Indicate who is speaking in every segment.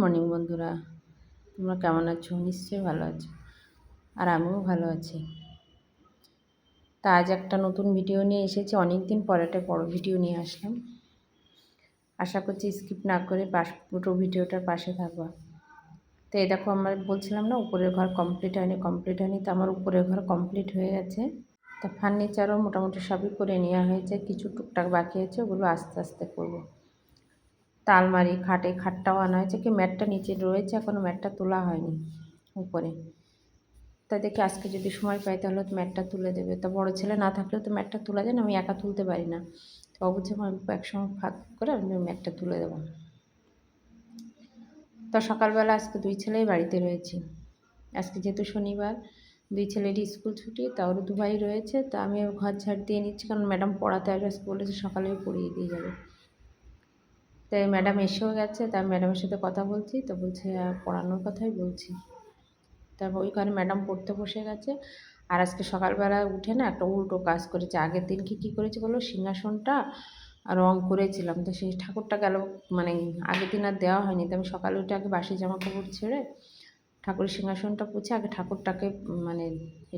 Speaker 1: Morning বন্ধুরা, তোমরা কেমন আছো? নিশ্চয়ই ভালো আছো, আর আমিও ভালো আছি। তা আজ একটা নতুন ভিডিও নিয়ে এসেছি। অনেক দিন পর একটা বড় ভিডিও নিয়ে আসলাম। আশা করছি স্কিপ না করে পুরো ভিডিওটার পাশে থাকবা। তো এই দেখো, আমরা বলছিলাম না উপরের ঘর কমপ্লিট হয়নি, তো আমার উপরের ঘর কমপ্লিট হয়ে গেছে। তা ফার্নিচারও মোটামুটি সবই করে নেওয়া হয়েছে, কিছু টুকটাক বাকি আছে, ওগুলো আস্তে আস্তে করবো। তা আলমারি, খাটটাও আনা হয়েছে, কি ম্যাটটা নিচে রয়েছে, এখনও ম্যাটটা তোলা হয়নি উপরে। তা দেখি আজকে যদি সময় পাই তাহলে তো ম্যাটটা তুলে দেবে। তা বড়ো ছেলে না থাকলেও তো ম্যাটটা তোলা যায় না, আমি একা তুলতে পারি না। তো অবশ্যই আমি একসঙ্গে ফাঁক করে আমি ম্যাটটা তুলে দেবো। তো সকালবেলা আজকে দুই ছেলেই বাড়িতে রয়েছি। আজকে যেহেতু শনিবার, দুই ছেলেরই স্কুল ছুটি, তা ওর দু ভাই রয়েছে। তা আমি ঘর ঝাড় দিয়ে নিচ্ছি, কারণ ম্যাডাম পড়াতে আসবে, আজকে বলেছে সকালেই পড়িয়ে দিয়ে যাবে। তাই ম্যাডাম এসেও গেছে, তাই ম্যাডামের সাথে কথা বলছি, তো বলছে পড়ানোর কথাই বলছি। তারপর ওইখানে ম্যাডাম পড়তে বসে গেছে। আর আজকে সকালবেলা উঠে না একটা উল্টো কাজ করেছে। আগের দিনকে কী করেছে বলো, সিংহাসনটা রং করেছিলাম, তো সেই ঠাকুরটা গেল, মানে আগের দিন আর দেওয়া হয়নি। তো আমি সকালে উঠে আগে বাসি জামা কাপড় ছেড়ে ঠাকুরের সিংহাসনটা পুছে আগে ঠাকুরটাকে মানে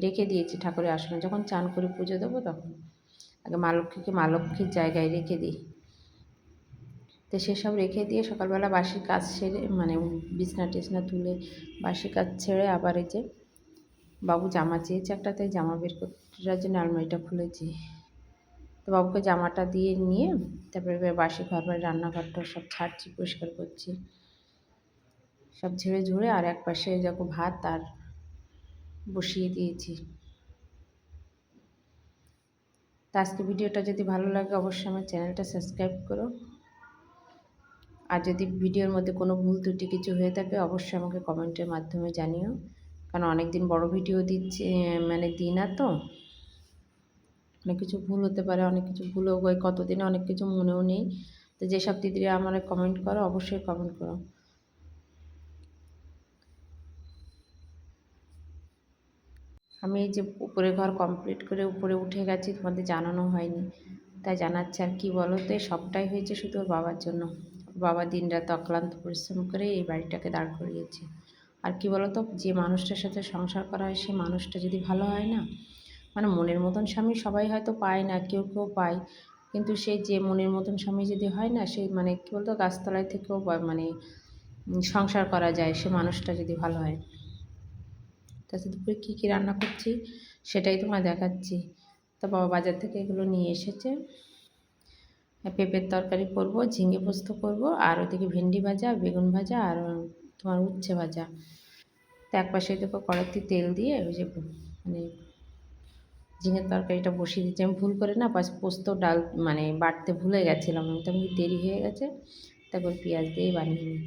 Speaker 1: রেখে দিয়েছি ঠাকুরের আসনে। যখন চান করে পুজো দেবো তখন আগে মা লক্ষ্মীকে মা লক্ষ্মীর জায়গায় রেখে দিই। তো সেসব রেখে দিয়ে সকালবেলা বাসি কাজ সেরে, মানে বিছনা টিছনা তুলে বাসি কাজ ছেড়ে আবার এই যে বাবু জামা চেয়েছে একটা, তাই জামা বের করার জন্য আলমারিটা খুলেছি। তো বাবুকে জামাটা দিয়ে নিয়ে তারপরে এবার বাসি ঘর বাড়ি রান্নাঘরটা সব ছাড়ছি, পরিষ্কার করছি, সব ঝেড়ে ঝুড়ে। আর এক পাশে যখন ভাত আর বসিয়ে দিয়েছি। তো আজকে ভিডিওটা যদি ভালো লাগে অবশ্যই আমার চ্যানেলটা সাবস্ক্রাইব করো। আর যদি ভিডিওর মধ্যে কোনো ভুল ত্রুটি কিছু হয়ে থাকে অবশ্যই আমাকে কমেন্টের মাধ্যমে জানিও, কারণ অনেক দিন বড় ভিডিও দিচ্ছি, মানে দিই না, তো অনেক কিছু ভুল হতে পারে, অনেক কিছু ভুলও হয়, কতদিনে অনেক কিছু মনেও নেই। তো যেসব দিদিরা আমার কমেন্ট করো অবশ্যই কমেন্ট করো। আমি এই যে উপরে ঘর কমপ্লিট করে উপরে উঠে গেছি, তোমাদের জানানো হয়নি, তাই জানাচ্ছি। আর কি বলো তো, সবটাই হয়েছে শুধু ওর বাবার জন্য। ওর বাবা দিনরাত অক্লান্ত পরিশ্রম করে এই বাড়িটাকে দাঁড় করিয়েছে। আর কি বলো তো, যে মানুষটার সাথে সংসার করা হয় সেই মানুষটা যদি ভালো হয় না, মানে মনের মতন স্বামী সবাই হয়তো পায় না, কেউ কেউ পায়, কিন্তু সেই যে মনের মতন স্বামী যদি হয় না, সেই মানে কী বলতো গাছতলায় থেকেও মানে সংসার করা যায়, সে মানুষটা যদি ভালো হয়। তাছাড়া দুপুরে কী কী রান্না করছি সেটাই তোমায় দেখাচ্ছি। তো বাবা বাজার থেকে এগুলো নিয়ে এসেছে। পেঁপের তরকারি করব, ঝিঙে পোস্ত করব, আর ওদিকে ভেন্ডি ভাজা, বেগুন ভাজা, আর তোমার উচ্ছে ভাজা। তো এক পাশে দেখো কড়াইতে তেল দিয়ে ওই যে মানে ঝিঙের তরকারিটা বসিয়ে দিচ্ছি। আমি ভুল করে না পোস্ত ডাল মানে বাটতে ভুলে গেছিলাম, আমি তো দেরি হয়ে গেছে, তারপর পেঁয়াজ দিয়েই বানিয়ে নিই।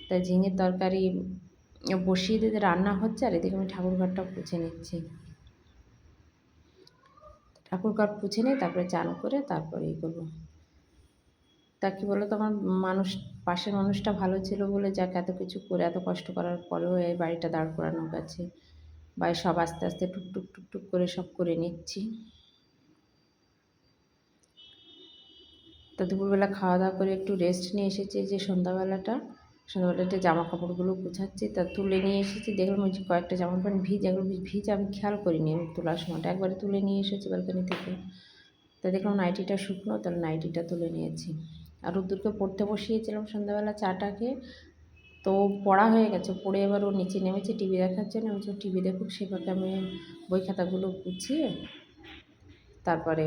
Speaker 1: তাই ঝিঙের তরকারি বসিয়ে দিতে রান্না হচ্ছে, আর এদিকে আমি ঠাকুরঘরটা পুছে নিচ্ছি। ঠাকুরঘর পুছে নিয়ে তারপরে চান করে তারপরে এই করবো। তা কী বলো তো, আমার মানুষ, পাশের মানুষটা ভালো ছিল বলে যাকে এত কিছু করে এত কষ্ট করার পরেও এই বাড়িটা দাঁড় করানো গেছে, বা সব আস্তে আস্তে টুকটুক টুকটুক করে সব করে নিচ্ছি। তো দুপুরবেলা খাওয়া দাওয়া করে একটু রেস্ট নিয়ে এসেছি। যে সন্ধ্যাবেলাটা জামা কাপড়গুলো গুছাচ্ছি, তা তুলে নিয়ে এসেছি। দেখলাম ওই যে কয়েকটা জামা প্যান্ট এগুলো ভিজে, আমি খেয়াল করিনি আমি তোলার সময়টা, একবারে তুলে নিয়ে এসেছি ব্যালকনি থেকে। তা দেখলাম নাইটিটা শুকনো, তাহলে নাইটিটা তুলে নিয়েছি। আর রোদ্দুরকে পড়তে বসিয়েছিলাম সন্ধ্যাবেলা চাটা খেয়ে, তো পড়া হয়ে গেছে, পড়ে এবার ও নিচে নেমেছে টিভি দেখার জন্য। আমি টিভি দেখুক, সেভাবে আমি বই খাতাগুলো গুছিয়ে তারপরে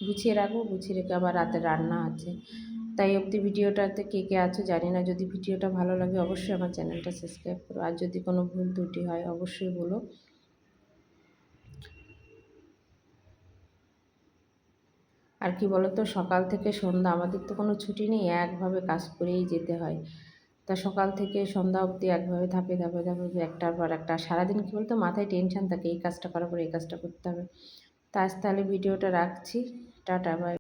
Speaker 1: গুছিয়ে রাখবো, গুছিয়ে রেখে আবার রাতে রান্না আছে। তাই অবধি ভিডিওটাতে কে কে আছো জানি না। যদি ভিডিওটা ভালো লাগে অবশ্যই আমার চ্যানেলটা সাবস্ক্রাইব করো, আর যদি কোনো ভুল ত্রুটি হয় অবশ্যই বলো। আর কি বলো তো, সকাল থেকে সন্ধ্যা আমাদের তো কোনো ছুটি নেই, একভাবে কাজ করেই যেতে হয়। তা সকাল থেকে সন্ধ্যা অবধি একভাবে ধাপে ধাপে ধাপে একটার পর একটা সারাদিন কী বলতো মাথায় টেনশান থাকে, এই কাজটা করার পরে এই কাজটা করতে হবে। তা আজ তাহলে ভিডিওটা রাখছি। Tata, by.